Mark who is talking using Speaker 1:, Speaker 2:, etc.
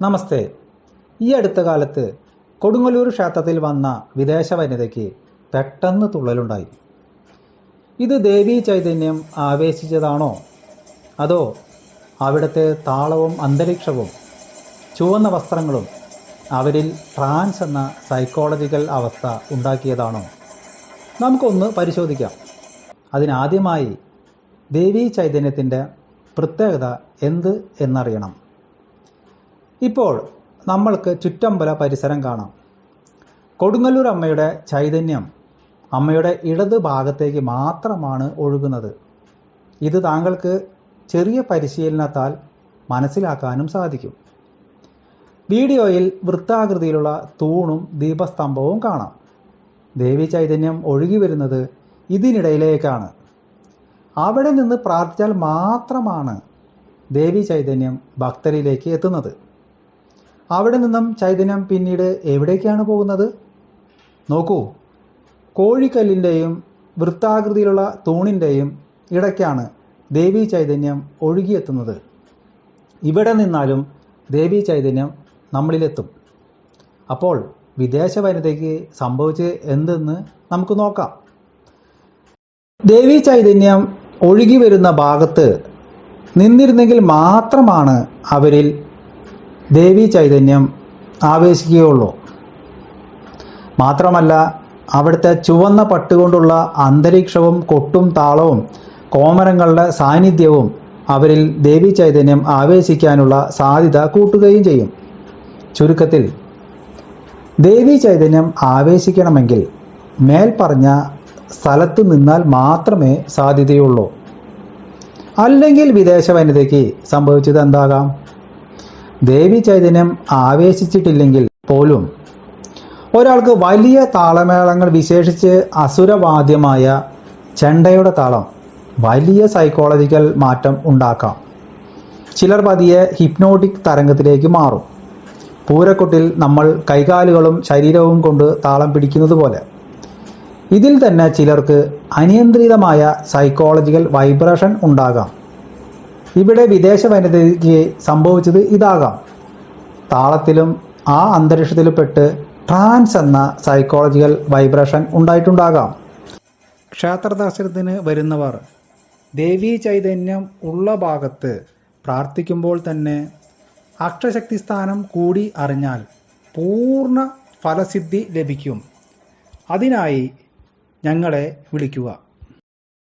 Speaker 1: നമസ്തേ. ഈ അടുത്ത കാലത്ത് കൊടുങ്ങല്ലൂർ ക്ഷേത്രത്തിൽ വന്ന വിദേശ വനിതയ്ക്ക് പെട്ടെന്ന് തുള്ളലുണ്ടായി. ഇത് ദേവീ ചൈതന്യം ആവേശിച്ചതാണോ, അതോ അവിടുത്തെ താളവും അന്തരീക്ഷവും ചുവന്ന വസ്ത്രങ്ങളും അവരിൽ ട്രാൻസ് എന്ന സൈക്കോളജിക്കൽ അവസ്ഥ ഉണ്ടാക്കിയതാണോ? നമുക്കൊന്ന് പരിശോധിക്കാം. അതിനാദ്യമായി ദേവീ ചൈതന്യത്തിൻ്റെ പ്രത്യേകത എന്ത് എന്നറിയണം. ഇപ്പോൾ നമ്മൾക്ക് ചുറ്റമ്പല പരിസരം കാണാം. കൊടുങ്ങല്ലൂർ അമ്മയുടെ ചൈതന്യം അമ്മയുടെ ഇടത് ഭാഗത്തേക്ക് മാത്രമാണ് ഒഴുകുന്നത്. ഇത് താങ്കൾക്ക് ചെറിയ പരിശീലനത്താൽ മനസ്സിലാക്കാനും സാധിക്കും. വീഡിയോയിൽ വൃത്താകൃതിയിലുള്ള തൂണും ദീപസ്തംഭവും കാണാം. ദേവി ചൈതന്യം ഒഴുകി വരുന്നത് ഇതിനിടയിലേക്കാണ്. അവിടെ നിന്ന് പ്രാർത്ഥിച്ചാൽ മാത്രമാണ് ദേവി ചൈതന്യം ഭക്തരിലേക്ക് എത്തുന്നത്. അവിടെ നിന്നും ചൈതന്യം പിന്നീട് എവിടേക്കാണ് പോകുന്നത്? നോക്കൂ, കോഴിക്കല്ലിൻ്റെയും വൃത്താകൃതിയിലുള്ള തൂണിൻ്റെയും ഇടയ്ക്കാണ് ദേവി ചൈതന്യം ഒഴുകിയെത്തുന്നത്. ഇവിടെ നിന്നാലും ദേവി ചൈതന്യം നമ്മളിലെത്തും. അപ്പോൾ വിദേശ വനിതയ്ക്ക് സംഭവിച്ച് എന്തെന്ന് നമുക്ക് നോക്കാം. ദേവി ചൈതന്യം ഒഴുകി വരുന്ന ഭാഗത്ത് നിന്നിരുന്നെങ്കിൽ മാത്രമാണ് അവരിൽ ദേവി ചൈതന്യം ആവേശിക്കുകയുള്ളൂ. മാത്രമല്ല, അവിടുത്തെ ചുവന്ന പട്ടുകൊണ്ടുള്ള അന്തരീക്ഷവും കൊട്ടും താളവും കോമരങ്ങളുടെ സാന്നിധ്യവും അവരിൽ ദേവി ചൈതന്യം ആവേശിക്കാനുള്ള സാധ്യത കൂട്ടുകയും ചെയ്യും. ചുരുക്കത്തിൽ, ദേവി ചൈതന്യം ആവേശിക്കണമെങ്കിൽ മേൽപ്പറഞ്ഞ സ്ഥലത്ത് നിന്നാൽ മാത്രമേ സാധ്യതയുള്ളൂ. അല്ലെങ്കിൽ വിദേശ വനിതയ്ക്ക് സംഭവിച്ചത് എന്താകാം? ദേവി ചൈതന്യം ആവേശിച്ചിട്ടില്ലെങ്കിൽ പോലും ഒരാൾക്ക് വലിയ താളമേളങ്ങൾ, വിശേഷിച്ച് അസുരവാദ്യമായ ചെണ്ടയുടെ താളം വലിയ സൈക്കോളജിക്കൽ മാറ്റം ഉണ്ടാക്കാം. ചിലർ പതിയെ ഹിപ്നോട്ടിക് തരംഗത്തിലേക്ക് മാറും. പൂരക്കൊട്ടിൽ നമ്മൾ കൈകാലുകളും ശരീരവും കൊണ്ട് താളം പിടിക്കുന്നത് പോലെ ഇതിൽ തന്നെ ചിലർക്ക് അനിയന്ത്രിതമായ സൈക്കോളജിക്കൽ വൈബ്രേഷൻ ഉണ്ടാകാം. ഇവിടെ വിദേശ വനിതയ്ക്ക് സംഭവിച്ചത് ഇതാകാം. താളത്തിലും ആ അന്തരീക്ഷത്തിലും പെട്ട് ട്രാൻസ് എന്ന സൈക്കോളജിക്കൽ വൈബ്രേഷൻ ഉണ്ടായിട്ടുണ്ടാകാം. ക്ഷേത്ര ദർശനത്തിന് വരുന്നവർ ദേവീ ചൈതന്യം ഉള്ള ഭാഗത്ത് പ്രാർത്ഥിക്കുമ്പോൾ തന്നെ അക്ഷശക്തി സ്ഥാനം കൂടി അറിഞ്ഞാൽ പൂർണ്ണ ഫലസിദ്ധി ലഭിക്കും. അതിനായി ഞങ്ങളെ വിളിക്കുക.